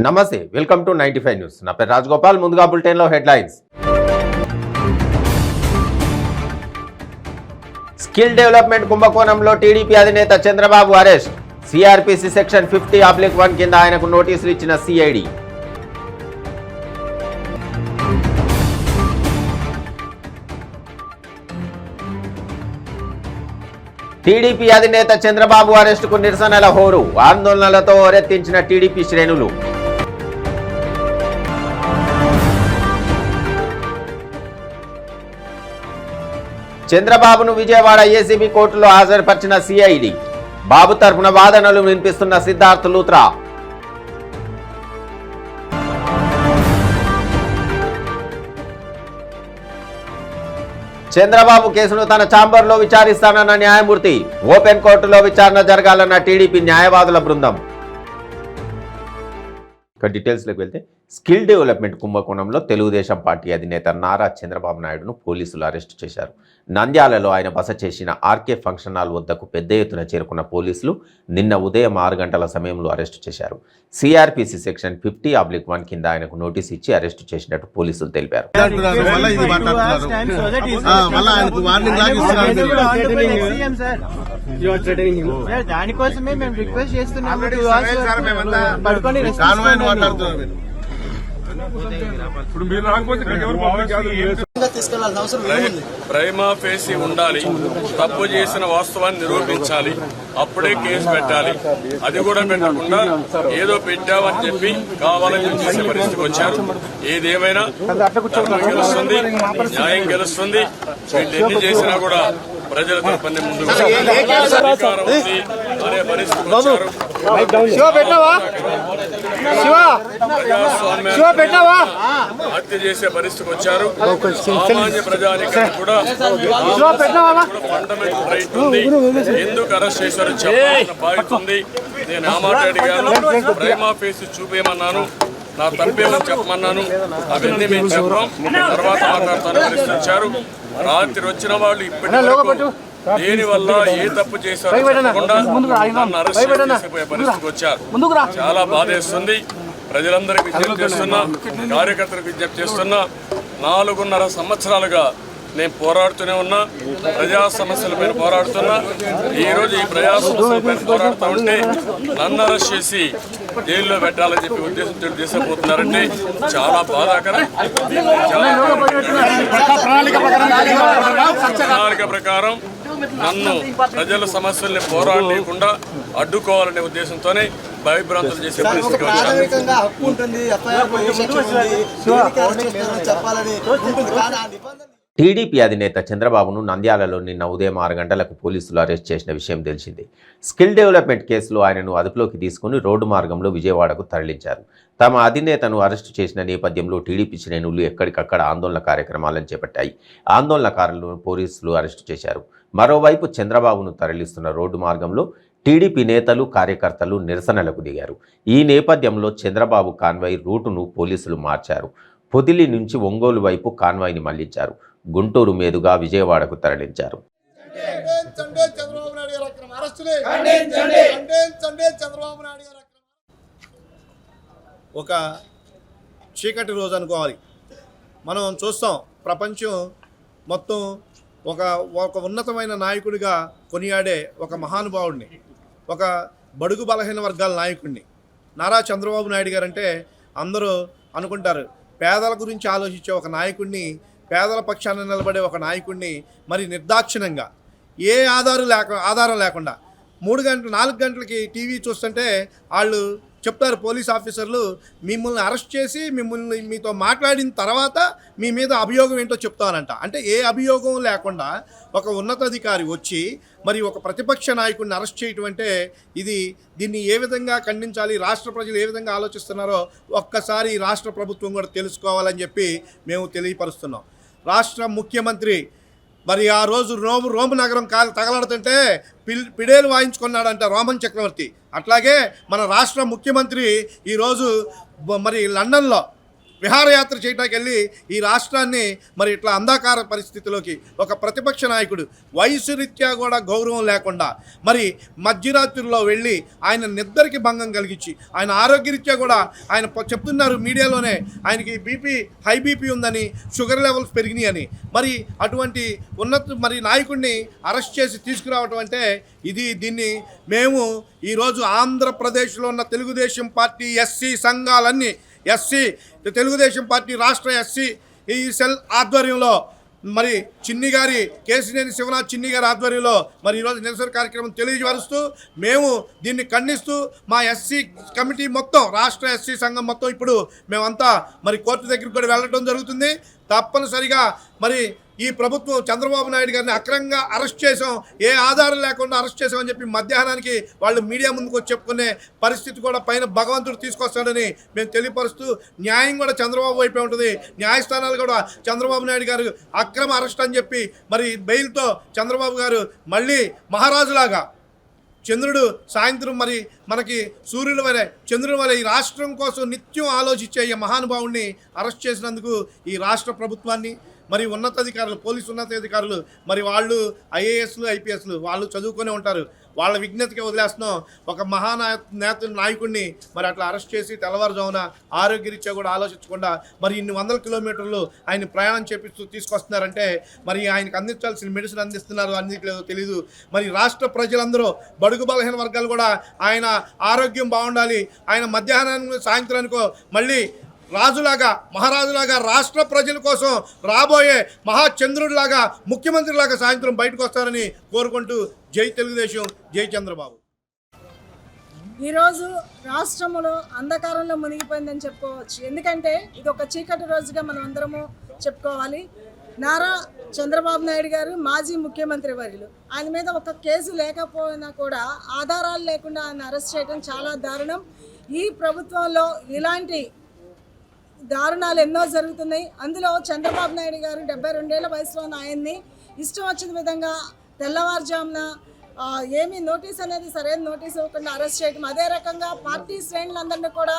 నమస్తే, welcome to 95 news. నా పేరు రాజగోపాల్. ముందుగా బులెటిన్లో హెడ్లైన్స్. స్కిల్ డెవలప్మెంట్ కుంభకోణంలో టీడీపీ అధినేత చంద్రబాబు అరెస్ట్. సిఆర్పిసి సెక్షన్ 50/1 కింద ఆయనకు నోటీసులు ఇచ్చిన సిఐడి. టీడీపీ అధినేత చంద్రబాబు అరెస్టుకు నిరసనల హోరు. ఆందోళనలతో హోరెత్తించిన టీడీపీ శ్రేణులు. చంద్రబాబును విజయవాడ ఏసీబీ కోర్టులో హాజరుపరిచిన సిఐడి. బాబు తరఫున వాదనలు వినిపిస్తున్న సిద్ధార్థ్ లూత్రా. చంద్రబాబు కేసును తన ఛాంబర్లో విచారిస్తానన్న న్యాయమూర్తి. ఓపెన్ కోర్టులో విచారణ జరగాలన్న టీడీపీ న్యాయవాదుల బృందం. ఇక డీటెయిల్స్లోకి వెళ్తే, స్కిల్ డెవలప్మెంట్ కుంభకోణంలో తెలుగుదేశం పార్టీ అధినేత నారా చంద్రబాబు నాయుడును పోలీసులు అరెస్టు చేశారు. నంద్యాలలో ఆయన బస చేసిన ఆర్కే ఫంక్షన్ హాల్ వద్దకు పెద్ద ఎత్తున చేరుకున్న పోలీసులు నిన్న ఉదయం 6 గంటల సమయంలో అరెస్టు చేశారు. సిఆర్పిసి సెక్షన్ 50/1 కింద ఆయనకు నోటీసు ఇచ్చి అరెస్టు చేసినట్టు పోలీసులు తెలిపారు. ప్రైమా ఫేసి ఉండాలి, తప్పు చేసిన వాస్తవాన్ని నిరూపించాలి, అప్పుడే కేసు పెట్టాలి. అది కూడా పెట్టకుండా ఏదో పెట్టామని చెప్పి కావాలని చేసే పరిస్థితికి వచ్చారు. ఏదేమైనా ధర్మం గెలుస్తుంది, న్యాయం గెలుస్తుంది. వీళ్ళు ఎన్ని చేసినా కూడా ప్రజల తరపున ముందుకు అధికారం ఉంది అనే పరిస్థితికి వచ్చారు. హత్య చేసే పరిస్థితికి వచ్చారు. సామాన్య ప్రజానికానికి కూడా ఫండమెంటల్ రైట్ ఉంది. ఎందుకు అరెస్ట్ చేశారో చెప్పాల్సిన బాధ్యత ఉంది. నేను ఆ మాట అడిగాను, ప్రైమా ఫేసి చూపేయమన్నాను, నా తప్పేమని చెప్పమన్నాను. అవన్నీ మేము చెప్పాం, తర్వాత మాట్లాడతాను పరిస్థితించారు. రాత్రి వచ్చిన వాళ్ళు ఇప్పటి వరకు దేనివల్ల ఏ తప్పు చేశారో చెప్పకుండా నన్ను అరెస్ట్ చేసిపోయే పరిస్థితికి వచ్చారు. చాలా బాధేస్తుంది. ప్రజలందరికీ విజ్ఞప్తి చేస్తున్నా, కార్యకర్తలకు విజ్ఞప్తి చేస్తున్నా, 4.5 సంవత్సరాలుగా నేను పోరాడుతూనే ఉన్నా, ప్రజా సమస్యల పైన పోరాడుతున్నా. ఈరోజు ఈ ప్రజా సమస్యల పైన పోరాడుతూ ఉంటే నన్ను అరెస్ట్ చేసి జైల్లో పెట్టాలని చెప్పి ఉద్దేశంతో తీసుకుపోతున్నారంటే చాలా బాధాకరం. ప్రణాళిక ప్రకారం నన్ను ప్రజల సమస్యల్ని పోరాడలేకుండా అడ్డుకోవాలనే ఉద్దేశంతోనే భయభ్రాంతులు చేసే పరిస్థితికి వచ్చారు. టీడీపీ అధినేత చంద్రబాబును నంద్యాలలో నిన్న ఉదయం 6 గంటలకు పోలీసులు అరెస్ట్ చేసిన విషయం తెలిసిందే. స్కిల్ డెవలప్మెంట్ కేసులో ఆయనను అదుపులోకి తీసుకుని రోడ్డు మార్గంలో విజయవాడకు తరలించారు. తమ అధినేతను అరెస్టు చేసిన నేపథ్యంలో టీడీపీ శ్రేణులు ఎక్కడికక్కడ ఆందోళన కార్యక్రమాలను చేపట్టాయి. ఆందోళనకారులను పోలీసులు అరెస్టు చేశారు. మరోవైపు చంద్రబాబును తరలిస్తున్న రోడ్డు మార్గంలో టీడీపీ నేతలు, కార్యకర్తలు నిరసనలకు దిగారు. ఈ నేపథ్యంలో చంద్రబాబు కాన్వాయ్ రూటును పోలీసులు మార్చారు. పొదిలి నుంచి ఒంగోలు వైపు కాన్వాయ్ని మళ్లించారు. గుంటూరు మీదుగా విజయవాడకు తరలించారు. ఒక చీకటి రోజు అనుకోవాలి. మనం చూస్తాం, ప్రపంచం మొత్తం ఒక ఉన్నతమైన నాయకుడిగా కొనియాడే ఒక మహానుభావుడిని, ఒక బడుగు బలహీన వర్గాల నాయకుడిని నారా చంద్రబాబు నాయుడు గారంటే అందరూ అనుకుంటారు. పేదల గురించి ఆలోచించే ఒక నాయకుడిని, పేదల పక్షాన నిలబడే ఒక నాయకుడిని మరి నిర్దాక్షిణ్యంగా ఏ ఆధారం లేకుండా 4 గంటలకి టీవీ చూస్తుంటే వాళ్ళు చెప్తారు, పోలీస్ ఆఫీసర్లు మిమ్మల్ని అరెస్ట్ చేసి మీతో మాట్లాడిన తర్వాత మీ మీద అభియోగం ఏంటో చెప్తానంట. అంటే ఏ అభియోగం లేకుండా ఒక ఉన్నతాధికారి వచ్చి మరి ఒక ప్రతిపక్ష నాయకుడిని అరెస్ట్ చేయటం అంటే దీన్ని ఏ విధంగా ఖండించాలి, రాష్ట్ర ప్రజలు ఏ విధంగా ఆలోచిస్తున్నారో ఒక్కసారి రాష్ట్ర ప్రభుత్వం కూడా తెలుసుకోవాలని చెప్పి మేము తెలియపరుస్తున్నాం. రాష్ట్ర ముఖ్యమంత్రి మరి ఆ రోజు రోమ్ నగరం తగలాడుతుంటే పిడేలు వాయించుకున్నాడంట రోమన్ చక్రవర్తి. అట్లాగే మన రాష్ట్ర ముఖ్యమంత్రి ఈరోజు మరి లండన్లో విహారయాత్ర చేయడానికి వెళ్ళి ఈ రాష్ట్రాన్ని మరి ఇట్లా అంధకార పరిస్థితిలోకి ఒక ప్రతిపక్ష నాయకుడు వయసు రీత్యా కూడా గౌరవం లేకుండా మరి మధ్యరాత్రిలో వెళ్ళి ఆయన నిద్రకి భంగం కలిగించి ఆయన ఆరోగ్యరీత్యా కూడా ఆయన చెప్తున్నారు మీడియాలోనే ఆయనకి హై బీపీ ఉందని, షుగర్ లెవెల్స్ పెరిగినాయి అని. మరి అటువంటి మరి నాయకుడిని అరెస్ట్ చేసి తీసుకురావటం అంటే దీన్ని మేము ఈరోజు ఆంధ్రప్రదేశ్లో ఉన్న తెలుగుదేశం పార్టీ ఎస్సీ సంఘాలన్నీ తెలుగుదేశం పార్టీ రాష్ట్ర ఎస్సీ ఈ సెల్ ఆధ్వర్యంలో మరి చిన్ని గారి కేసినేని శివనాథ్ చిన్ని గారి ఆధ్వర్యంలో మరి ఈరోజు నిరసన కార్యక్రమం తెలియజేస్తూ మేము దీన్ని ఖండిస్తూ మా ఎస్సీ కమిటీ మొత్తం రాష్ట్ర ఎస్సీ సంఘం మొత్తం ఇప్పుడు మేమంతా మరి కోర్టు దగ్గరికి కూడా వెళ్ళడం జరుగుతుంది. తప్పనిసరిగా మరి ఈ ప్రభుత్వం చంద్రబాబు నాయుడు గారిని అక్రమంగా అరెస్ట్ చేసాం, ఏ ఆధారం లేకుండా అరెస్ట్ చేసామని చెప్పి మధ్యాహ్నానికి వాళ్ళు మీడియా ముందుకు వచ్చి చెప్పుకునే పరిస్థితి కూడా పైన భగవంతుడు తీసుకొస్తాడని మేము తెలియపరుస్తూ, న్యాయం కూడా చంద్రబాబు వైపే ఉంటుంది, న్యాయస్థానాలు కూడా చంద్రబాబు నాయుడు గారు అక్రమ అరెస్ట్ అని చెప్పి మరి బెయిల్తో చంద్రబాబు గారు మళ్ళీ మహారాజులాగా చంద్రుడు సాయంత్రం మరి మనకి సూర్యుల వలె చంద్రుడి వలె ఈ రాష్ట్రం కోసం నిత్యం ఆలోచించే ఈ మహానుభావుడిని అరెస్ట్ చేసినందుకు ఈ రాష్ట్ర ప్రభుత్వాన్ని మరి ఉన్నతాధికారులు, పోలీసు ఉన్నతాధికారులు మరి వాళ్ళు ఐఏఎస్లు ఐపీఎస్లు వాళ్ళు చదువుకొని ఉంటారు, వాళ్ళ విజ్ఞతకి వదిలేస్తున్నాం. ఒక నాయకుడిని మరి అట్లా అరెస్ట్ చేసి తెల్లవారుజామున ఆరోగ్యరీత్యా కూడా ఆలోచించకుండా మరి ఇన్ని వందల కిలోమీటర్లు ఆయన ప్రయాణం చేపిస్తూ తీసుకొస్తున్నారంటే మరి ఆయనకు అందించాల్సిన మెడిసిన్ అందిస్తున్నారు అందించలేదో తెలీదు. మరి రాష్ట్ర ప్రజలందరూ బడుగు బలహీన వర్గాలు కూడా ఆయన ఆరోగ్యం బాగుండాలి, ఆయన మధ్యాహ్నానికి సాయంత్రానికో మళ్ళీ రాజులాగా మహారాజులాగా రాష్ట్ర ప్రజల కోసం రాబోయే మహాచంద్రుడిలాగా ముఖ్యమంత్రిలాగా సాయంత్రం బయటకు వస్తారని కోరుకుంటూ జై తెలుగుదేశం, జై చంద్రబాబు. ఈరోజు రాష్ట్రంలో అంధకారంలో మునిగిపోయిందని చెప్పుకోవచ్చు. ఎందుకంటే ఇది ఒక చీకటి రోజుగా మనం అందరము చెప్పుకోవాలి. నారా చంద్రబాబు నాయుడు గారు మాజీ ముఖ్యమంత్రి వర్యులు, ఆయన మీద ఒక కేసు లేకపోయినా కూడా ఆధారాలు లేకుండా ఆయన అరెస్ట్ చేయడం చాలా దారుణం. ఈ ప్రభుత్వంలో ఇలాంటి దారుణాలు ఎన్నో జరుగుతున్నాయి. అందులో చంద్రబాబు నాయుడు గారు 72 ఏళ్ల వయసులో ఆయన్ని ఇష్టం వచ్చిన విధంగా తెల్లవారుజామున ఏమీ నోటీస్ అనేది సరైన నోటీస్ ఇవ్వకుండా అరెస్ట్ చేయటం, అదే రకంగా పార్టీ శ్రేణులందరినీ కూడా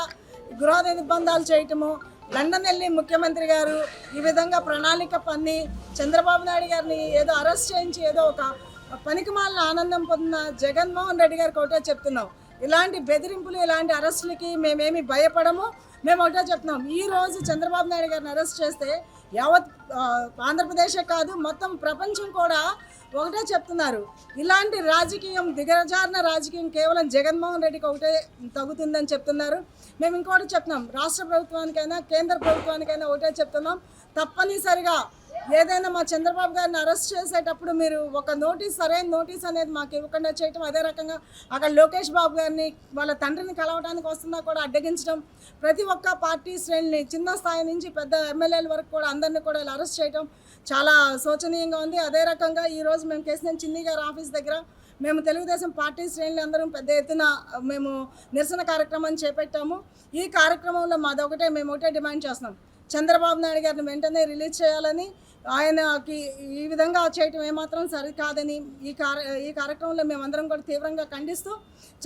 గృహ నిర్బంధాలు చేయటము, లండన్ వెళ్ళి ముఖ్యమంత్రి గారు ఈ విధంగా ప్రణాళిక పన్ని చంద్రబాబు నాయుడు గారిని ఏదో అరెస్ట్ చేయించి ఏదో ఒక పనికిమాలిన ఆనందం పొందిన జగన్మోహన్ రెడ్డి గారికి ఒకటే చెప్తున్నాం, ఇలాంటి బెదిరింపులు ఇలాంటి అరెస్టులకి మేమేమి భయపడము. మేము ఒకటే చెప్తున్నాం, ఈరోజు చంద్రబాబు నాయుడు గారిని అరెస్ట్ చేస్తే యావత్ ఆంధ్రప్రదేశే కాదు మొత్తం ప్రపంచం కూడా ఒకటే చెప్తున్నారు, ఇలాంటి రాజకీయం దిగజారిన రాజకీయం కేవలం జగన్మోహన్ రెడ్డికి ఒకటే తగ్గుతుందని చెప్తున్నారు. మేము ఇంకోటి చెప్తున్నాం, రాష్ట్ర ప్రభుత్వానికైనా కేంద్ర ప్రభుత్వానికైనా ఒకటే చెప్తున్నాం, తప్పనిసరిగా ఏదైనా మా చంద్రబాబు గారిని అరెస్ట్ చేసేటప్పుడు మీరు ఒక సరైన నోటీస్ అనేది మాకు ఇవ్వకుండా చేయటం, అదే రకంగా అక్కడ లోకేష్ బాబు గారిని వాళ్ళ తండ్రిని కలవడానికి వస్తున్నా కూడా అడ్డగించడం, ప్రతి ఒక్క పార్టీ శ్రేణిని చిన్న స్థాయి నుంచి పెద్ద ఎమ్మెల్యేల వరకు కూడా అందరినీ కూడా ఇలా అరెస్ట్ చేయడం చాలా శోచనీయంగా ఉంది. అదే రకంగా ఈరోజు మేము కేసినేని చిన్ని గారి ఆఫీస్ దగ్గర మేము తెలుగుదేశం పార్టీ శ్రేణులు అందరం పెద్ద ఎత్తున మేము నిరసన కార్యక్రమాన్ని చేపట్టాము. ఈ కార్యక్రమంలో మాదొకటే, మేము ఒకటే డిమాండ్ చేస్తున్నాం, చంద్రబాబు నాయుడు గారిని వెంటనే రిలీజ్ చేయాలని, ఆయనకి ఈ విధంగా చేయటం ఏమాత్రం సరికాదని ఈ కార్యక్రమంలో మేమందరం కూడా తీవ్రంగా ఖండిస్తూ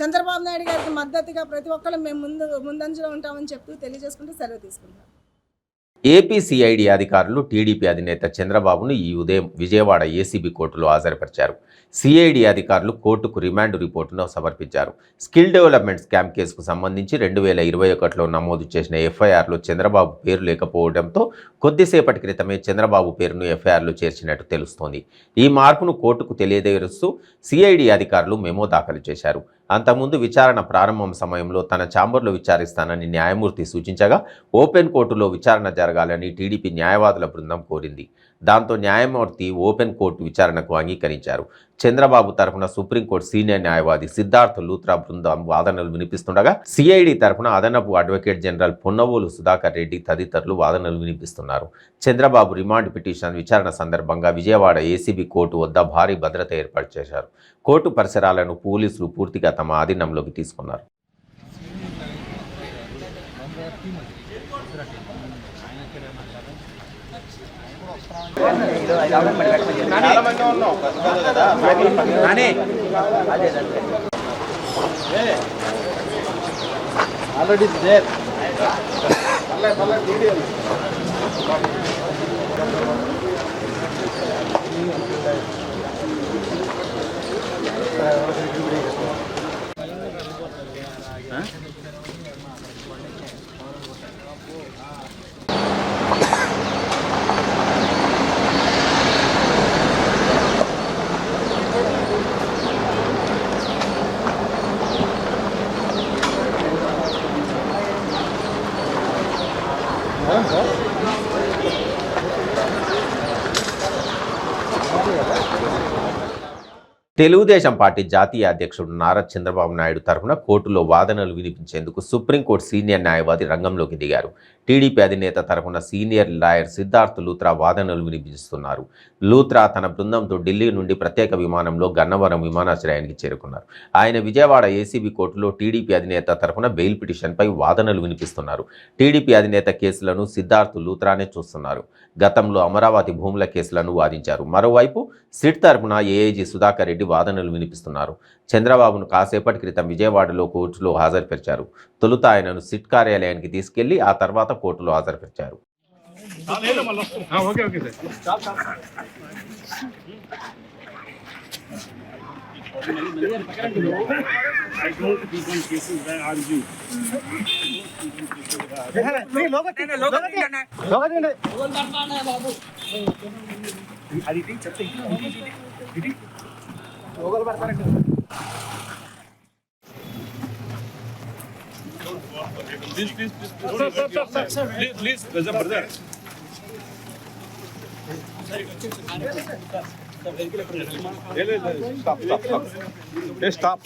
చంద్రబాబు నాయుడు గారికి మద్దతుగా ప్రతి ఒక్కరు మేము ముందంజలో ఉంటామని చెప్తూ తెలియజేసుకుంటూ సెలవు తీసుకుంటాం. ఏపీ సిఐడి అధికారులు టీడీపీ అధినేత చంద్రబాబును ఈ ఉదయం విజయవాడ ఏసీబీ కోర్టులో హాజరుపరిచారు. సిఐడి అధికారులు కోర్టుకు రిమాండ్ రిపోర్టును సమర్పించారు. స్కిల్ డెవలప్మెంట్ స్కామ్ కేసుకు సంబంధించి 2021లో నమోదు చేసిన ఎఫ్ఐఆర్లో చంద్రబాబు పేరు లేకపోవడంతో కొద్దిసేపటి క్రితమే చంద్రబాబు పేరును ఎఫ్ఐఆర్లో చేర్చినట్టు తెలుస్తోంది. ఈ మార్పును కోర్టుకు తెలియజేస్తూ సిఐడి అధికారులు మెమో దాఖలు చేశారు. అంతకుముందు విచారణ ప్రారంభం సమయంలో తన ఛాంబర్లో విచారిస్తానని న్యాయమూర్తి సూచించగా ఓపెన్ కోర్టులో విచారణ జరగాలని టీడీపీ న్యాయవాదుల బృందం కోరింది. దాంతో న్యాయమూర్తి ఓపెన్ కోర్టు విచారణకు అంగీకరించారు. చంద్రబాబు తరఫున సుప్రీంకోర్టు సీనియర్ న్యాయవాది సిద్ధార్థ్ లూత్రా బృందం వాదనలు వినిపిస్తుండగా సిఐడి తరఫున అదనపు అడ్వకేట్ జనరల్ పొన్నవోలు సుధాకర్ రెడ్డి తదితరులు వాదనలు వినిపిస్తున్నారు. చంద్రబాబు రిమాండ్ పిటిషన్ విచారణ సందర్భంగా విజయవాడ ఏసీబీ కోర్టు వద్ద భారీ భద్రత ఏర్పాటు చేశారు. కోర్టు పరిసరాలను పోలీసులు పూర్తిగా తమ ఆధీనంలోకి తీసుకున్నారు. ఆల్రెడీ తెలుగుదేశం పార్టీ జాతీయ అధ్యక్షుడు నారా చంద్రబాబు నాయుడు తరఫున కోర్టులో వాదనలు వినిపించేందుకు సుప్రీంకోర్టు సీనియర్ న్యాయవాది రంగంలోకి దిగారు. టీడీపీ అధినేత తరఫున సీనియర్ లాయర్ సిద్ధార్థ్ లూత్రా వాదనలు వినిపిస్తున్నారు. లూత్రా తన బృందంతో ఢిల్లీ నుండి ప్రత్యేక విమానంలో గన్నవరం విమానాశ్రయానికి చేరుకున్నారు. ఆయన విజయవాడ ఏసీబీ కోర్టులో టీడీపీ అధినేత తరఫున బెయిల్ పిటిషన్పై వాదనలు వినిపిస్తున్నారు. టీడీపీ అధినేత కేసులను సిద్ధార్థ్ లూత్రానే చూస్తున్నారు. గతంలో అమరావతి భూముల కేసులను వాదించారు. మరోవైపు సిట్ తరఫున ఏఐజీ సుధాకర్ రెడ్డి వాదనలు వినిపిస్తున్నారు. చంద్రబాబును కాసేపటి క్రితం విజయవాడలో కోర్టులో హాజరుపరిచారు. తొలుత ఆయనను సిట్ కార్యాలయానికి తీసుకెళ్లి ఆ తర్వాత కోర్టులో హాజరుపరిచారు. Stop.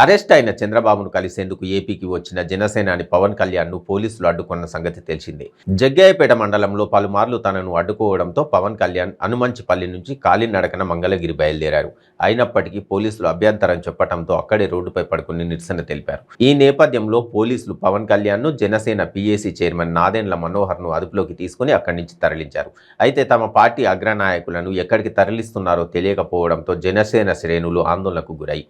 అరెస్ట్ అయిన చంద్రబాబును కలిసేందుకు ఏపీకి వచ్చిన జనసేనాని పవన్ కళ్యాణ్ను పోలీసులు అడ్డుకున్న సంగతి తెలిసిందే. జగ్గయ్యపేట మండలంలో పలుమార్లు తనను అడ్డుకోవడంతో పవన్ కళ్యాణ్ అనుమంచిపల్లి నుంచి కాలినడకన మంగళగిరి బయలుదేరారు. అయినప్పటికీ పోలీసులు అభ్యంతరం చెప్పడంతో అక్కడే రోడ్డుపై పడుకుని నిరసన తెలిపారు. ఈ నేపథ్యంలో పోలీసులు పవన్ కళ్యాణ్ను జనసేన పీఏసీ చైర్మన్ నాదెండ్ల మనోహర్ను అదుపులోకి తీసుకుని అక్కడి నుంచి తరలించారు. అయితే తమ పార్టీ అగ్రనాయకులను ఎక్కడికి తరలిస్తున్నారో తెలియకపోవడంతో జనసేన శ్రేణులు ఆందోళనకు గురై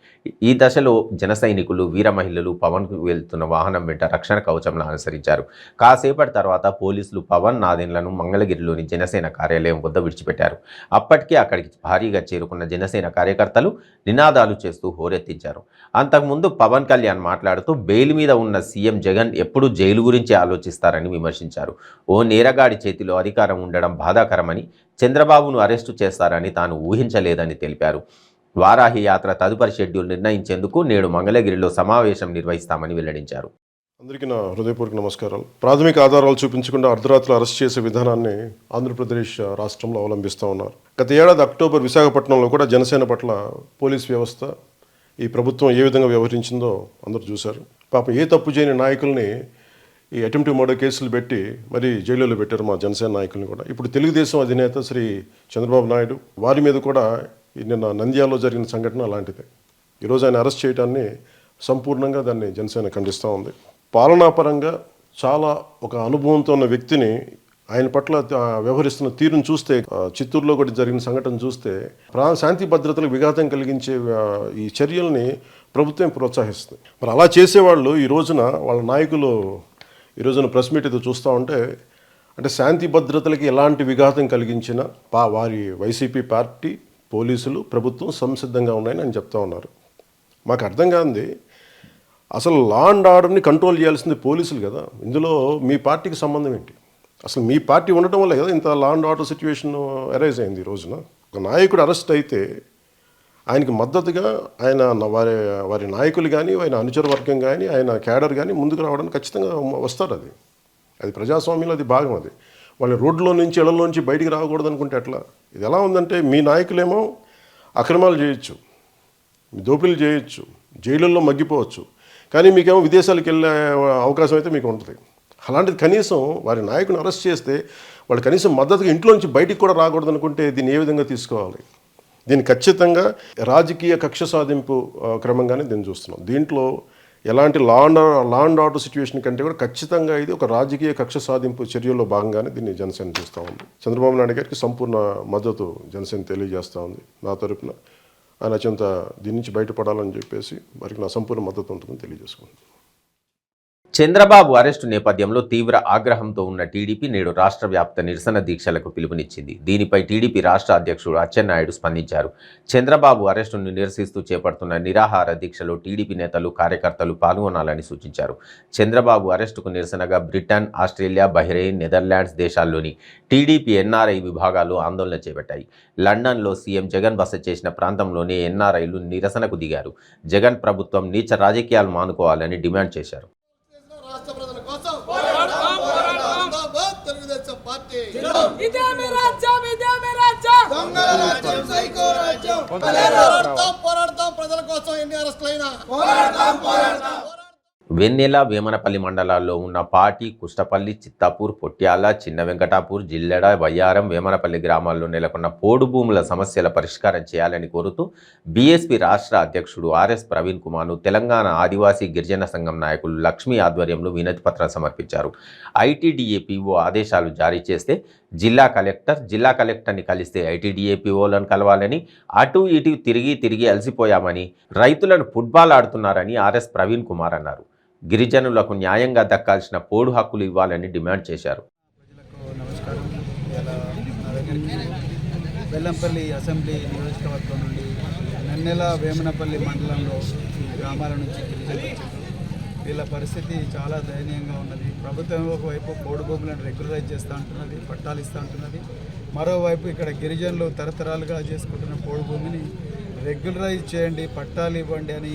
ఈ దశలో జన సైనికులు వీర మహిళలు పవన్కు వెళ్తున్న వాహనం వెంట రక్షణ కవచంలో అనుసరించారు. కాసేపటి తర్వాత పోలీసులు పవన్ నాదెండ్లను మంగళగిరిలోని జనసేన కార్యాలయం వద్ద విడిచిపెట్టారు. అప్పటికే అక్కడికి భారీగా చేరుకున్న జనసేన కార్యకర్తలు నినాదాలు చేస్తూ హోరెత్తించారు. అంతకుముందు పవన్ కళ్యాణ్ మాట్లాడుతూ బెయిల్ మీద ఉన్న సీఎం జగన్ ఎప్పుడూ జైలు గురించి ఆలోచిస్తారని విమర్శించారు. ఓ నేరగాడి చేతిలో అధికారం ఉండడం బాధాకరమని, చంద్రబాబును అరెస్టు చేస్తారని తాను ఊహించలేదని తెలిపారు. వారాహి యాత్ర తదుపరి షెడ్యూల్ నిర్ణయించేందుకు నేడు మంగళగిరిలో సమావేశం నిర్వహిస్తామని వెల్లడించారు. అందరికీ నా హృదయపూర్వక నమస్కారాలు. ప్రాథమిక ఆధారాలు చూపించకుండా అర్ధరాత్రులు అరెస్ట్ చేసే విధానాన్ని ఆంధ్రప్రదేశ్ రాష్ట్రంలో అవలంబిస్తూ ఉన్నారు. గత ఏడాది అక్టోబర్ విశాఖపట్నంలో కూడా జనసేన పట్ల పోలీస్ వ్యవస్థ, ఈ ప్రభుత్వం ఏ విధంగా వ్యవహరించిందో అందరూ చూశారు. పాపం ఏ తప్పు చేయని నాయకుల్ని ఈ అటెంప్ట్ మర్డర్ కేసులు పెట్టి మరి జైలులో పెట్టారు మా జనసేన నాయకుల్ని కూడా. ఇప్పుడు తెలుగుదేశం అధినేత శ్రీ చంద్రబాబు నాయుడు వారి మీద కూడా నిన్న నంద్యాలలో జరిగిన సంఘటన అలాంటిదే. ఈరోజు ఆయన అరెస్ట్ చేయడాన్ని సంపూర్ణంగా దాన్ని జనసేన ఖండిస్తూ ఉంది. పాలనాపరంగా చాలా ఒక అనుభవంతో ఉన్న వ్యక్తిని ఆయన పట్ల వ్యవహరిస్తున్న తీరును చూస్తే, చిత్తూరులో కూడా జరిగిన సంఘటన చూస్తే శాంతి భద్రతలకు విఘాతం కలిగించే ఈ చర్యల్ని ప్రభుత్వం ప్రోత్సహిస్తుంది. మరి అలా చేసేవాళ్ళు ఈ రోజున వాళ్ళ నాయకులు ఈ రోజున ప్రెస్ మీట్ ఏదో చూస్తూ ఉంటే, అంటే శాంతి భద్రతలకి ఎలాంటి విఘాతం కలిగించిన వారి వైసీపీ పార్టీ, పోలీసులు, ప్రభుత్వం సంసిద్ధంగా ఉన్నాయని ఆయన చెప్తా ఉన్నారు. మాకు అర్థం కాంది, అసలు లా అండ్ ఆర్డర్ని కంట్రోల్ చేయాల్సింది పోలీసులు కదా. ఇందులో మీ పార్టీకి సంబంధం ఏంటి? అసలు మీ పార్టీ ఉండటం వల్ల కదా ఇంత law and order situation arise అయింది. ఈ రోజున ఒక నాయకుడు అరెస్ట్ అయితే ఆయనకి మద్దతుగా ఆయన వారి నాయకులు కానీ, ఆయన అనుచర వర్గం కానీ, ఆయన క్యాడర్ కానీ ముందుకు రావడానికి ఖచ్చితంగా వస్తారు. అది అది ప్రజాస్వామ్యంలో అది భాగం. అది వాళ్ళని రోడ్లో నుంచి ఇళ్లలోంచి బయటికి రాకూడదు అనుకుంటే ఎట్లా? ఇది ఎలా ఉందంటే మీ నాయకులేమో అక్రమాలు చేయొచ్చు, దోపిడీలు చేయొచ్చు, జైలుల్లో మగ్గిపోవచ్చు, కానీ మీకేమో విదేశాలకు వెళ్ళే అవకాశం అయితే మీకు ఉంటుంది. అలాంటిది కనీసం వారి నాయకుని అరెస్ట్ చేస్తే వాళ్ళు కనీసం మద్దతుగా ఇంట్లోంచి బయటికి కూడా రాకూడదు అనుకుంటే దీన్ని ఏ విధంగా తీసుకోవాలి? దీన్ని ఖచ్చితంగా రాజకీయ కక్ష సాధింపు క్రమంగానే దీన్ని చూస్తున్నాం. దీంట్లో ఎలాంటి లా అండ్ ఆర్డర్ సిచ్యువేషన్ కంటే కూడా ఖచ్చితంగా ఇది ఒక రాజకీయ కక్ష సాధింపు చర్యల్లో భాగంగానే దీన్ని జనసేన చూస్తూ ఉంది. చంద్రబాబు నాయుడు గారికి సంపూర్ణ మద్దతు జనసేన తెలియజేస్తూ ఉంది. నా తరపున ఆయన అత్యంత దీని నుంచి బయటపడాలని చెప్పేసి వారికి నా సంపూర్ణ మద్దతు ఉంటుందని తెలియజేసుకుంది. చంద్రబాబు అరెస్టు నేపథ్యంలో తీవ్ర ఆగ్రహంతో ఉన్న టీడీపీ నేడు రాష్ట్ర వ్యాప్త నిరసన దీక్షలకు పిలుపునిచ్చింది. దీనిపై టీడీపీ రాష్ట్ర అధ్యక్షుడు అచ్చెన్నాయుడు స్పందించారు. చంద్రబాబు అరెస్టును నిరసిస్తూ చేపడుతున్న నిరాహార దీక్షలో టీడీపీ నేతలు, కార్యకర్తలు పాల్గొనాలని సూచించారు. చంద్రబాబు అరెస్టుకు నిరసనగా బ్రిటన్, ఆస్ట్రేలియా, బహ్రెయిన్, నెదర్లాండ్స్ దేశాల్లోని టీడీపీ ఎన్ఆర్ఐ విభాగాలు ఆందోళన చేపట్టాయి. లండన్లో సీఎం జగన్ బస చేసిన ప్రాంతంలోనే ఎన్ఆర్ఐలు నిరసనకు దిగారు. జగన్ ప్రభుత్వం నీచ రాజకీయాలు మానుకోవాలని డిమాండ్ చేశారు. రాష్ట్ర ప్రజల కోసం తెలుగుదేశం పార్టీ పోరాడతాం ప్రజల కోసం. ఎన్ని అరెస్టులైనా వెన్నెల, వేమనపల్లి మండలాల్లో ఉన్న పాటి, కుష్టపల్లి, చిత్తాపూర్, పొట్యాల, చిన్న వెంకటాపూర్, జిల్లెడ, వయ్యారం, వేమనపల్లి గ్రామాల్లో నెలకొన్న పోడు భూముల సమస్యల పరిష్కారం చేయాలని కోరుతూ బీఎస్పీ రాష్ట్ర అధ్యక్షుడు ఆర్ఎస్ ప్రవీణ్ కుమార్ను తెలంగాణ ఆదివాసీ గిరిజన సంఘం నాయకులు లక్ష్మీ ఆధ్వర్యంలో వినతి పత్రం సమర్పించారు. ఐటీడీఏ పీఓ ఆదేశాలు జారీ చేస్తే జిల్లా కలెక్టర్ని కలిస్తే ఐటీడీఏ పీఓలను కలవాలని, అటు ఇటు తిరిగి అలసిపోయామని, రైతులను ఫుట్బాల్ ఆడుతున్నారని ఆర్ఎస్ ప్రవీణ్ కుమార్ అన్నారు. గిరిజనులకు న్యాయంగా దక్కాల్సిన పోడు హక్కులు ఇవ్వాలని డిమాండ్ చేశారు. నమస్కారం. ఇలా నా దగ్గరికి బెల్లంపల్లి అసెంబ్లీ నియోజకవర్గం నుండి నెన్నెల, వేమనపల్లి మండలంలో ఈ గ్రామాల నుంచి గిరిజనులు వచ్చారు. వీళ్ళ పరిస్థితి చాలా దయనీయంగా ఉన్నది. ప్రభుత్వం ఒకవైపు పోడు భూములను రెగ్యులరైజ్ చేస్తూ ఉంటున్నది, పట్టాలు ఇస్తూ ఉంటున్నది. మరోవైపు ఇక్కడ గిరిజనులు తరతరాలుగా చేసుకుంటున్న పోడు భూమిని రెగ్యులరైజ్ చేయండి, పట్టాలు ఇవ్వండి అని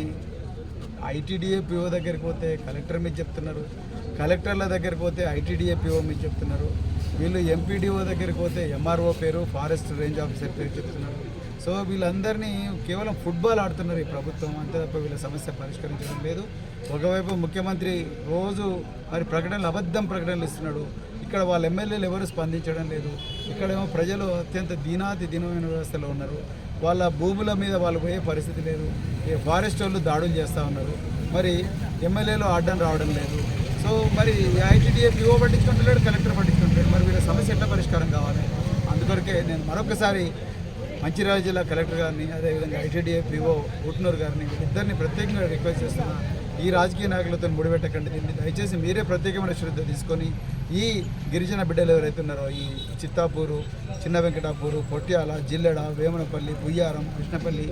ఐటీడీఏ పీఓ దగ్గరికి పోతే కలెక్టర్ మీద చెప్తున్నారు, కలెక్టర్ల దగ్గరికి పోతే ఐటీడీఏ పీఓ మీద చెప్తున్నారు. వీళ్ళు ఎంపీడీఓ దగ్గరికి పోతే ఎంఆర్ఓ పేరు, ఫారెస్ట్ రేంజ్ ఆఫీసర్ పేరు చెప్తున్నారు. సో వీళ్ళందరినీ కేవలం ఫుట్బాల్ ఆడుతున్నారు ఈ ప్రభుత్వం, అంతే తప్ప వీళ్ళ సమస్య పరిష్కరించడం లేదు. ఒకవైపు ముఖ్యమంత్రి రోజు మరి అబద్ధం ప్రకటనలు ఇస్తున్నాడు. ఇక్కడ వాళ్ళ ఎమ్మెల్యేలు ఎవరు స్పందించడం లేదు. ఇక్కడేమో ప్రజలు అత్యంత దీనమైన వ్యవస్థలో ఉన్నారు. వాళ్ళ భూముల మీద వాళ్ళు పోయే పరిస్థితి లేదు. ఈ ఫారెస్ట్ వాళ్ళు దాడులు చేస్తూ ఉన్నారు. మరి ఎమ్మెల్యేలు ఆడడం రావడం లేదు. సో మరి ఐటీడీఏ పీఓ పట్టించుకుంటలేడు, కలెక్టర్ పట్టించుకుంటలేడు. మరి వీళ్ళ సమస్య ఎట్లా పరిష్కారం కావాలి? అందుకొరకే నేను మరొకసారి మంచిర్యాల జిల్లా కలెక్టర్ గారిని, అదేవిధంగా ఐటీడీఏ పీఓ ఉట్నూరు గారిని, ఇద్దరిని ప్రత్యేకంగా రిక్వెస్ట్ చేస్తున్నా, ఈ రాజకీయ నాయకులతో ముడిపెట్టకండి. దీన్ని దయచేసి మీరే ప్రత్యేకమైన శ్రద్ధ తీసుకొని ఈ గిరిజన బిడ్డలు ఎవరైతే ఉన్నారో ఈ చిత్తాపూరు, చిన్న వెంకటాపూరు, పొట్యాల, జిల్లెడ, వేమనపల్లి, బుయ్యారం, కృష్ణపల్లి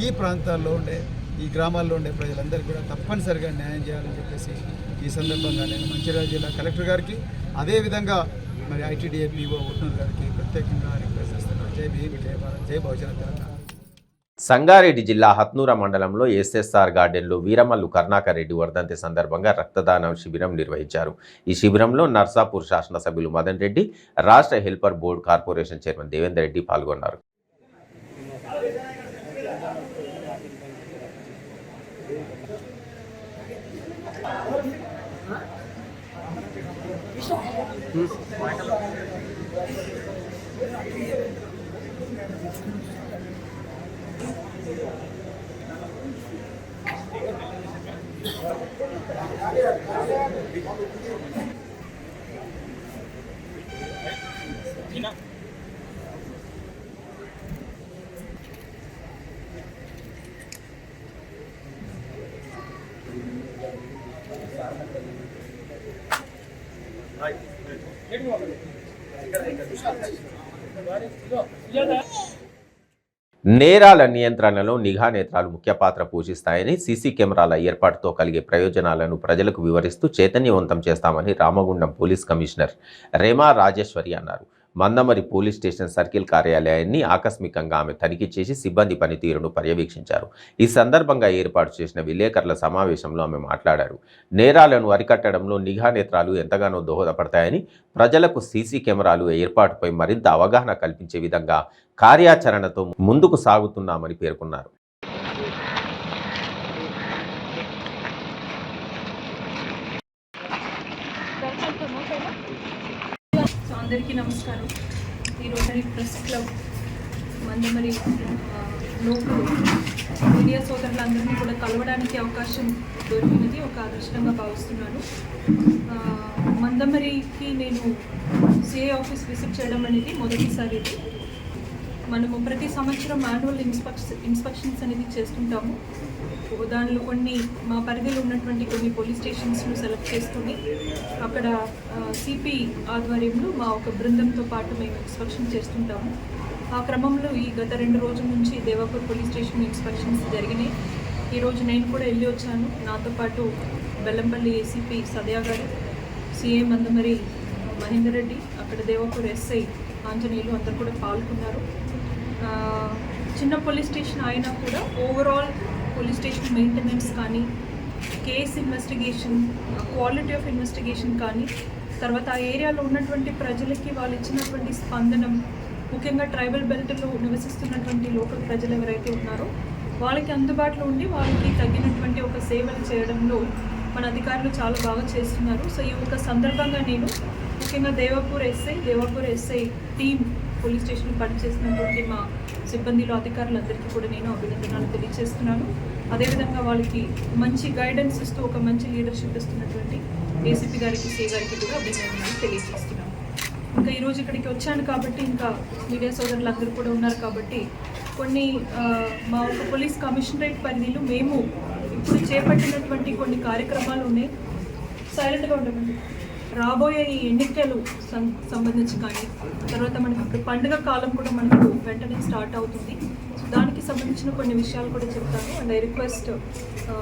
ఈ ప్రాంతాల్లో ఉండే ఈ గ్రామాల్లో ఉండే ప్రజలందరికీ కూడా తప్పనిసరిగా న్యాయం చేయాలని చెప్పేసి ఈ సందర్భంగా నేను మంచిర్యాల జిల్లా కలెక్టర్ గారికి, అదేవిధంగా మరి ఐటీడీఏ పీఓ ఉట్నూరు గారికి ప్రత్యేకంగా రిక్వెస్ట్ చేస్తున్నాను. జై భీమ్, జై భారత్, జై బహుజన తెలంగాణ. సంగారెడ్డి జిల్లా హత్నూర మండలంలో ఎస్ఎస్ఆర్ గార్డెన్లో వీరమల్లు కరుణాకర్ రెడ్డి వర్ధంతి సందర్భంగా రక్తదాన శిబిరం నిర్వహించారు. ఈ శిబిరంలో నర్సాపూర్ శాసనసభ్యులు మదన్ రెడ్డి, రాష్ట్ర helper board corporation chairman Devender Reddy పాల్గొన్నారు. నేరాల నియంత్రణలో నిఘా నేత్రాలు ముఖ్య పాత్ర పోషిస్తాయని, సీసీ కెమెరాల ఏర్పాటుతో కలిగే ప్రయోజనాలను ప్రజలకు వివరిస్తూ చైతన్యవంతం చేస్తామని రామగుండం పోలీస్ కమిషనర్ రేమా రాజేశ్వరి అన్నారు. మందమరి పోలీస్ స్టేషన్ సర్కిల్ కార్యాలయాన్ని ఆకస్మికంగా ఆమె తనిఖీ చేసి సిబ్బంది పనితీరును పర్యవేక్షించారు. ఈ సందర్భంగా ఏర్పాటు చేసిన విలేకరుల సమావేశంలో ఆమె మాట్లాడారు. నేరాలను అరికట్టడంలో నిఘా నేత్రాలు ఎంతగానో దోహదపడతాయని, ప్రజలకు సీసీ కెమెరాలు ఏర్పాటుపై మరింత అవగాహన కల్పించే విధంగా కార్యాచరణతో ముందుకు సాగుతున్నామని పేర్కొన్నారు. అందరికీ నమస్కారం. ఈ Rotary Press Club Mandamarri local media సోదరులందరినీ కూడా కలవడానికి అవకాశం దొరికినది ఒక అదృష్టంగా భావిస్తున్నాను. మందమరికి నేను సిఐ ఆఫీస్ విజిట్ చేయడం అనేది మొదటిసారి. మనము ప్రతి సంవత్సరం మాన్యువల్ ఇన్స్పెక్షన్స్ అనేది చేస్తుంటాము. దానిలో కొన్ని మా పరిధిలో ఉన్నటువంటి కొన్ని పోలీస్ స్టేషన్స్ను సెలెక్ట్ చేసుకుని అక్కడ సిపి ఆధ్వర్యంలో మా ఒక బృందంతో పాటు మేము ఇన్స్పెక్షన్ చేస్తుంటాము. ఆ క్రమంలో ఈ గత 2 రోజుల నుంచి దేవాపూర్ పోలీస్ స్టేషన్ ఇన్స్పెక్షన్స్ జరిగినాయి. ఈరోజు నేను కూడా వెళ్ళి వచ్చాను. నాతో పాటు బెల్లంపల్లి ఏసీపీ సదయా గారు, సిఐ మందమరి మహేందర్ రెడ్డి, అక్కడ దేవాపూర్ ఎస్ఐ ఆంజనేయులు అందరూ కూడా పాల్గొన్నారు. చిన్న పోలీస్ స్టేషన్ అయినా కూడా ఓవరాల్ పోలీస్ స్టేషన్ మెయింటెనెన్స్ కానీ, case investigation, quality of investigation కానీ, తర్వాత ఆ ఏరియాలో ఉన్నటువంటి ప్రజలకి వాళ్ళు ఇచ్చినటువంటి స్పందనం, ముఖ్యంగా ట్రైబల్ బెల్ట్లో నివసిస్తున్నటువంటి లోకల్ ప్రజలు ఎవరైతే ఉన్నారో వాళ్ళకి అందుబాటులో ఉండి వాళ్ళకి తగినటువంటి ఒక సేవలు చేయడంలో మన అధికారులు చాలా బాగా చేస్తున్నారు. సో ఈ ఒక సందర్భంగా నేను ముఖ్యంగా దేవాపూర్ ఎస్ఐ టీమ్ పోలీస్ స్టేషన్లో పనిచేసినటువంటి మా సిబ్బందిలో అధికారులందరికీ కూడా నేను అభినందనలు తెలియజేస్తున్నాను. అదేవిధంగా వాళ్ళకి మంచి గైడెన్స్ ఇస్తూ ఒక మంచి లీడర్షిప్ ఇస్తున్నటువంటి ఏసీపీ గారికి, సిఐ గారికి కూడా అభినందనలు తెలియజేస్తున్నాను. ఇంకా ఈరోజు ఇక్కడికి వచ్చాను కాబట్టి, ఇంకా మీడియా సోదరులందరూ కూడా ఉన్నారు కాబట్టి, కొన్ని మా ఒక పోలీస్ కమిషనరేట్ పరిధిలో మేము ఇప్పుడు చేపట్టినటువంటి కొన్ని కార్యక్రమాలు ఉన్నాయి. సైలెంట్గా ఉండమండి. రాబోయే ఈ ఎన్నికలు సంబంధించి కానీ, తర్వాత మనకి ఇప్పుడు పండుగ కాలం కూడా మనకు వెంటనే స్టార్ట్ అవుతుంది. సో దానికి సంబంధించిన కొన్ని విషయాలు కూడా చెప్తాను. అండ్ ఐ రిక్వెస్ట్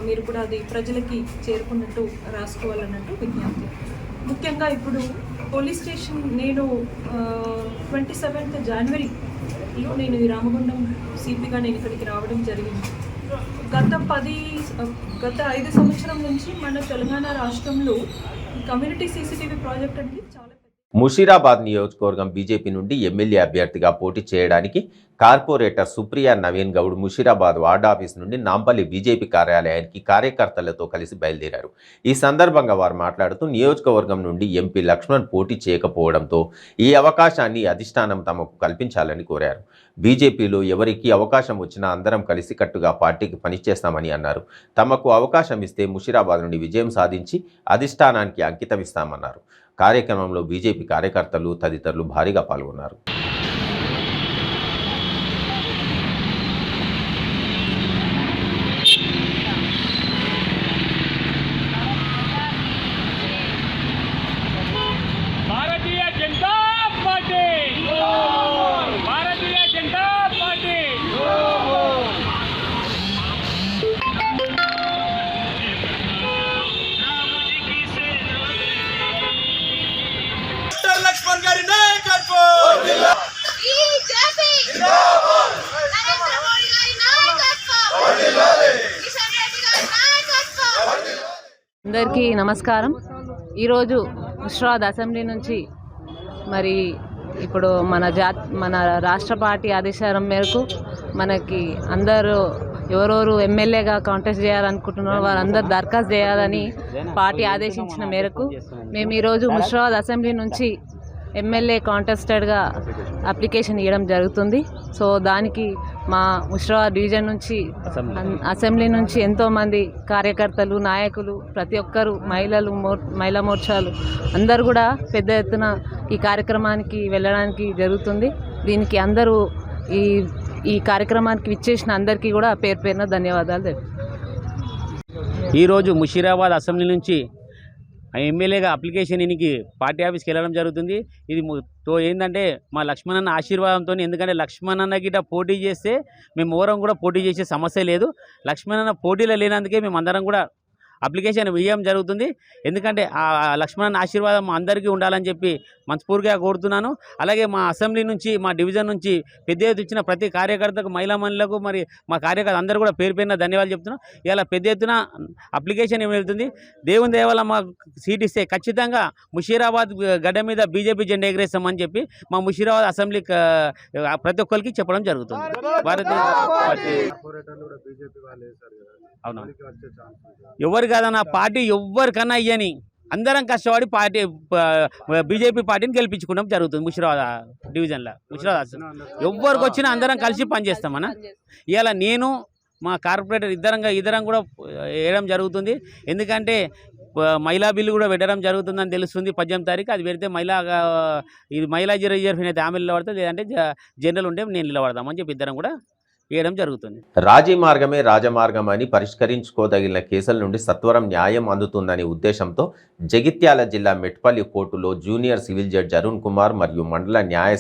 మీరు కూడా అది ప్రజలకి చేరుకున్నట్టు రాసుకోవాలన్నట్టు విజ్ఞప్తి. ముఖ్యంగా ఇప్పుడు పోలీస్ స్టేషన్ నేను 27th జనవరిలో నేను ఈ రామగుండం సిపిగా నేను ఇక్కడికి రావడం జరిగింది. గత 5 సంవత్సరం నుంచి మన తెలంగాణ రాష్ట్రంలో కమ్యూనిటీ సీసీటీవీ ప్రాజెక్ట్ అనేది చాలా ముషీరాబాద్ నియోజకవర్గం బీజేపీ నుండి ఎమ్మెల్యే అభ్యర్థిగా పోటీ చేయడానికి corporator Supriya Naveen Goud Musheerabad ward office నుండి నాంపల్లి బీజేపీ కార్యాలయానికి కార్యకర్తలతో కలిసి బయలుదేరారు. ఈ సందర్భంగా వారు మాట్లాడుతూ నియోజకవర్గం నుండి ఎంపీ లక్ష్మణ్ పోటీ చేయకపోవడంతో ఈ అవకాశాన్ని అధిష్టానం తమకు కల్పించాలని కోరారు. బీజేపీలో ఎవరికి అవకాశం వచ్చినా అందరం కలిసికట్టుగా పార్టీకి పనిచేస్తామని అన్నారు. తమకు అవకాశం ఇస్తే ముషీరాబాద్ నుండి విజయం సాధించి అధిష్టానానికి అంకితమిస్తామన్నారు. కార్యక్రమంలో బీజేపీ కార్యకర్తలు తదితరులు భారీగా పాల్గొన్నారు. అందరికీ నమస్కారం. ఈరోజు ముషీరాబాద్ అసెంబ్లీ నుంచి మరి ఇప్పుడు మన రాష్ట్ర పార్టీ ఆదేశాల మేరకు మనకి అందరూ ఎవరెవరు ఎమ్మెల్యేగా కాంటెస్ట్ చేయాలనుకుంటున్నారో వారందరూ దరఖాస్తు చేయాలని పార్టీ ఆదేశించిన మేరకు మేము ఈరోజు ముషీరాబాద్ అసెంబ్లీ నుంచి ఎమ్మెల్యే కాంటెస్టెడ్గా అప్లికేషన్ ఇవ్వడం జరుగుతుంది. సో దానికి మా ముషీరాబాద్ డివిజన్ నుంచి అసెంబ్లీ నుంచి ఎంతోమంది కార్యకర్తలు, నాయకులు, ప్రతి ఒక్కరు, మహిళా మోర్చాలు అందరూ కూడా పెద్ద ఎత్తున ఈ కార్యక్రమానికి వెళ్ళడానికి జరుగుతుంది. దీనికి అందరూ ఈ కార్యక్రమానికి విచ్చేసిన అందరికీ కూడా పేరు పేరున ధన్యవాదాలు. ఈరోజు ముషీరాబాద్ అసెంబ్లీ నుంచి ఎమ్మెల్యేగా అప్లికేషన్ ఇనికి పార్టీ ఆఫీస్కి వెళ్ళడం జరుగుతుంది. ఇది ఏంటంటే మా లక్ష్మణన్న ఆశీర్వాదంతో, ఎందుకంటే లక్ష్మణన్న గిట్ట పోటీ చేస్తే మేము ఓరం కూడా పోటీ చేసే సమస్య లేదు. లక్ష్మణన్న పోటీలో లేనందుకే మేము అందరం కూడా అప్లికేషన్ ఇవ్వడం జరుగుతుంది. ఎందుకంటే ఆ లక్ష్మణ్ ఆశీర్వాదం అందరికీ ఉండాలని చెప్పి మనస్ఫూర్తిగా కోరుతున్నాను. అలాగే మా అసెంబ్లీ నుంచి, మా డివిజన్ నుంచి పెద్ద ఎత్తున ఇచ్చిన ప్రతి కార్యకర్తకు, మహిళా మనులకు, మరి మా కార్యకర్త అందరూ కూడా పేరు పేరున ధన్యవాదాలు చెప్తున్నాం. ఇలా పెద్ద ఎత్తున అప్లికేషన్ వెళ్తుంది. దేవుని దయ వల్ల మాకు సీట్ ఇస్తే ఖచ్చితంగా ముషీరాబాద్ గడ్డ మీద బీజేపీ జెండా ఎగరేస్తామని చెప్పి మా ముషీరాబాద్ అసెంబ్లీ ప్రతి ఒక్కరికి చెప్పడం జరుగుతుంది. అవునా, ఎవరు కాదన్న పార్టీ ఎవరికన్నా ఇయ్యని అందరం కష్టపడి పార్టీ బీజేపీ పార్టీని గెలిపించుకోవడం జరుగుతుంది. ముషీరాబాద్ డివిజన్లో ముషీరాబాద్ ఎవరికి వచ్చినా అందరం కలిసి పనిచేస్తామన్న. ఇలా నేను మా కార్పొరేటర్ ఇద్దరం కూడా వేయడం జరుగుతుంది. ఎందుకంటే మహిళా బిల్లు కూడా పెట్టడం జరుగుతుందని తెలుస్తుంది. 18వ తారీఖు అది పెడితే మహిళా రిజర్వేషన్ అయితే ఆమె నిలబడుతుంది, లేదంటే జనరల్ ఉంటే నేను నిలబడదామని చెప్పి ఇద్దరం కూడా వేయడం జరుగుతుంది. రాజీ మార్గమే రాజమార్గం అని పరిష్కరించుకోదగిన కేసుల నుండి సత్వరం న్యాయం అందుతుందనే ఉద్దేశంతో జగిత్యాల జిల్లా మెట్పల్లి కోర్టులో junior civil judge Arun Kumar మరియు మండల న్యాయ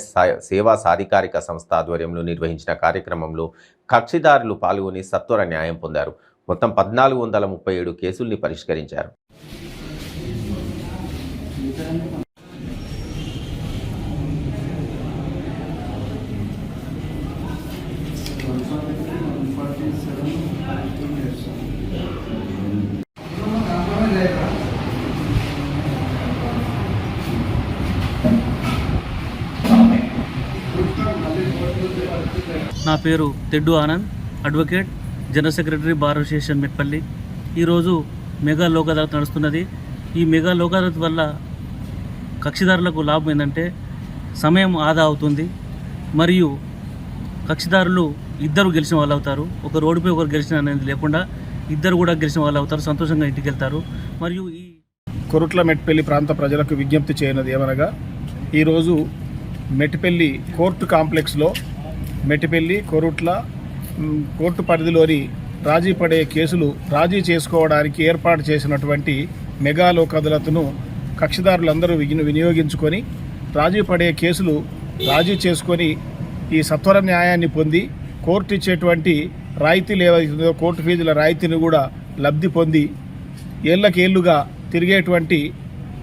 సేవా సాధికారిక సంస్థ ఆధ్వర్యంలో నిర్వహించిన కార్యక్రమంలో కక్షిదారులు పాల్గొని సత్వర న్యాయం పొందారు. మొత్తం 1437 కేసుల్ని పరిష్కరించారు. నా పేరు Teddu Anand, advocate, general secretary bar association Metpalli. ఈరోజు మెగా లోక్ అదాలత్ నడుస్తున్నది. ఈ మెగా లోక్ అదాలత్ వల్ల కక్షిదారులకు లాభం ఏంటంటే సమయం ఆదా అవుతుంది, మరియు కక్షిదారులు ఇద్దరు గెలిచిన వాళ్ళు అవుతారు. ఒక రోడ్డుపై ఒకరు గెలిచిన అనేది లేకుండా ఇద్దరు కూడా గెలిచిన వాళ్ళు అవుతారు, సంతోషంగా ఇంటికి వెళ్తారు. మరియు ఈ కొరుట్ల మెట్పల్లి ప్రాంత ప్రజలకు విజ్ఞప్తి చేయనది ఏమనగా, ఈరోజు మెట్పల్లి కోర్టు కాంప్లెక్స్లో మెట్పల్లి కొరుట్ల కోర్టు పరిధిలోని రాజీ పడే కేసులు రాజీ చేసుకోవడానికి ఏర్పాటు చేసినటువంటి మెగా లోక్ అదాలత్ను కక్షిదారులందరూ వినియోగించుకొని రాజీ పడే కేసులు రాజీ చేసుకొని ఈ సత్వర న్యాయాన్ని పొంది కోర్టు ఇచ్చేటువంటి రాయితీలు ఏవైతుందో కోర్టు ఫీజుల రాయితీని కూడా లబ్ధి పొంది ఏళ్లకేళ్లుగా తిరిగేటువంటి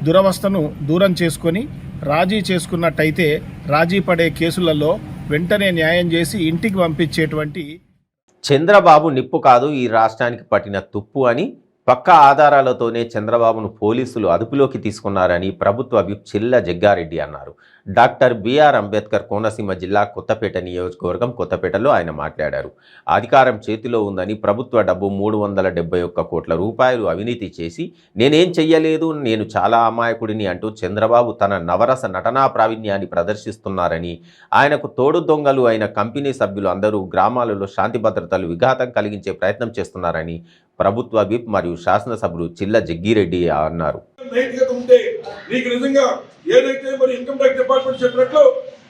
దురవస్థను దూరం చేసుకొని రాజీ చేసుకున్నట్టయితే రాజీ పడే కేసులలో వెంటనే న్యాయం చేసి ఇంటికి పంపించేటువంటి చంద్రబాబు నిప్పు కాదు ఈ రాష్ట్రానికి పట్టిన తుప్పు అని పక్కా ఆధారాలతోనే చంద్రబాబును పోలీసులు అదుపులోకి తీసుకున్నారని ప్రభుత్వ విప్ చిల్ల జగ్గారెడ్డి అన్నారు. డాక్టర్ బిఆర్ అంబేద్కర్ కోనసీమ జిల్లా కొత్తపేట నియోజకవర్గం కొత్తపేటలో ఆయన మాట్లాడారు. అధికారం చేతిలో ఉందని ప్రభుత్వ డబ్బు 371 కోట్ల రూపాయలు అవినీతి చేసి నేనేం చెయ్యలేదు, నేను చాలా అమాయకుడిని అంటూ చంద్రబాబు తన నవరస నటనా ప్రావీణ్యాన్ని ప్రదర్శిస్తున్నారని, ఆయనకు తోడు దొంగలు అయిన కంపెనీ సభ్యులు అందరూ గ్రామాలలో శాంతి భద్రతలు విఘాతం కలిగించే ప్రయత్నం చేస్తున్నారని ప్రభుత్వ విప్ మరియు శాసనసభ్యులు చిల్ల జగ్గిరెడ్డి అన్నారు. నైతికత ఉంటే నీకు నిజంగా ఏదైతే మరి ఇన్కమ్ ట్యాక్స్ డిపార్ట్మెంట్ చెప్పినట్లు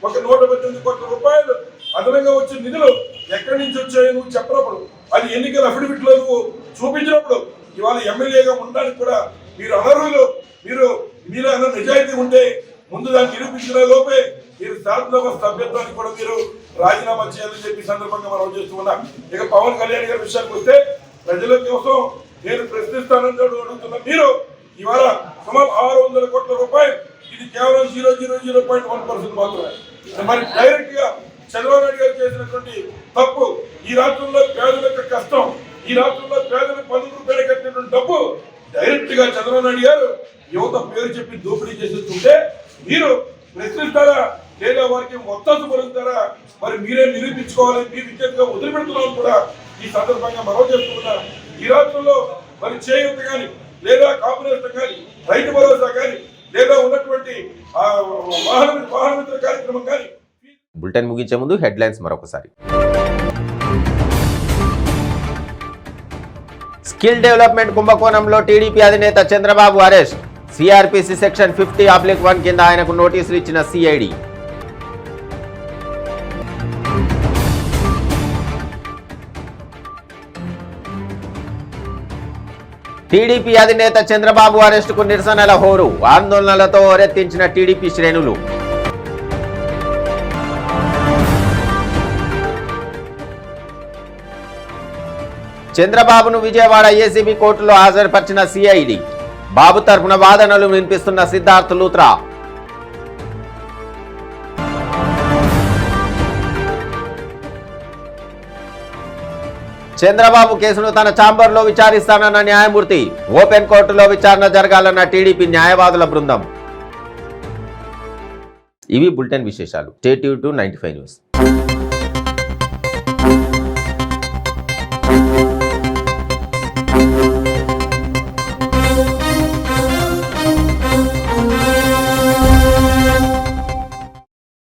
118 కోట్ల రూపాయలు అదనంగా వచ్చిన నిధులు ఎక్కడి నుంచి వచ్చాయో నువ్వు చెప్పినప్పుడు, అది ఎన్నికల అఫిడవిట్ లో నువ్వు చూపించినప్పుడు, ఇవాళ ఎమ్మెల్యేగా ఉండడానికి కూడా మీరు అనర్హులు, మీరు అన్న నిజాయితీ ఉంటే ముందు దాన్ని నిరూపించిన లోపే మీరు శాసనసభ సభ్యత్వానికి కూడా మీరు రాజీనామా చేయాలని చెప్పి సందర్భంగా మనం చేస్తున్నాం. ఇక పవన్ కళ్యాణ్ గారి విషయానికి వస్తే ప్రజల కోసం నేను ప్రశ్నిస్తానని అడుగుతున్నా. మీరు ఇవాళ సుమారు 600 కోట్ల రూపాయలు, ఇది కేవలం 0.1% మాత్రమే. మరి డైరెక్ట్ గా చంద్రబాబు నాయుడు గారు చేసినటువంటి తప్పు, ఈ రాష్ట్రంలో పేదల యొక్క కష్టం, ఈ రాష్ట్రంలో పేదలకు 10 రూపాయలు కట్టినటువంటి డబ్బు డైరెక్ట్ గా చంద్రబాబు నాయుడు గారు యువత పేరు చెప్పి దోపిడీ చేసేస్తుంటే మీరు ప్రశ్నిస్తారా లేదా వారికి మొత్తం పలుకుతారా? మరి మీరే నిరూపించుకోవాలి. మీ విద్యగా వదిలిపెడుతున్నాం కూడా ఈ సందర్భంగా మనం చేస్తున్నా. ఈ రాష్ట్రంలో మరి చేయూత కానీ లేదా కాంపినేషన్ కానీ రైతు భరోసా కానీ లేదా ఉన్నటువంటి వాహన మిత్ర కార్యక్రమం కానీ. బులెటిన్ ముగించే ముందు హెడ్లైన్స్ మరొకసారి. స్కిల్ డెవలప్మెంట్ కుంభకోణంలో టీడీపీ అధినేత చంద్రబాబు అరెస్ట్. సిఆర్పిసి సెక్షన్ 50/1 కింద ఆయనకు నోటీసులు ఇచ్చిన సిఐడి. టీడీపీ అధినేత చంద్రబాబు అరెస్టుకు నిరసనల హోరు. ఆందోళనలతో హోరెత్తించిన టీడీపీ శ్రేణులు. చంద్రబాబును విజయవాడ ఏసీబీ కోర్టులో హాజరుపరిచిన సిఐడి. బాబు తరపున వాదనలు వినిపిస్తున్న సిద్ధార్థ్ లూత్రా. చంద్రబాబు కేసును తన ఛాంబర్లో విచారిస్తానన్న న్యాయమూర్తి. ఓపెన్ కోర్టులో విచారణ జరగాలన్న టీడీపీ న్యాయవాదుల బృందం. ఇవి బులెటిన్ విశేషాలు. Stay tune to 95 news.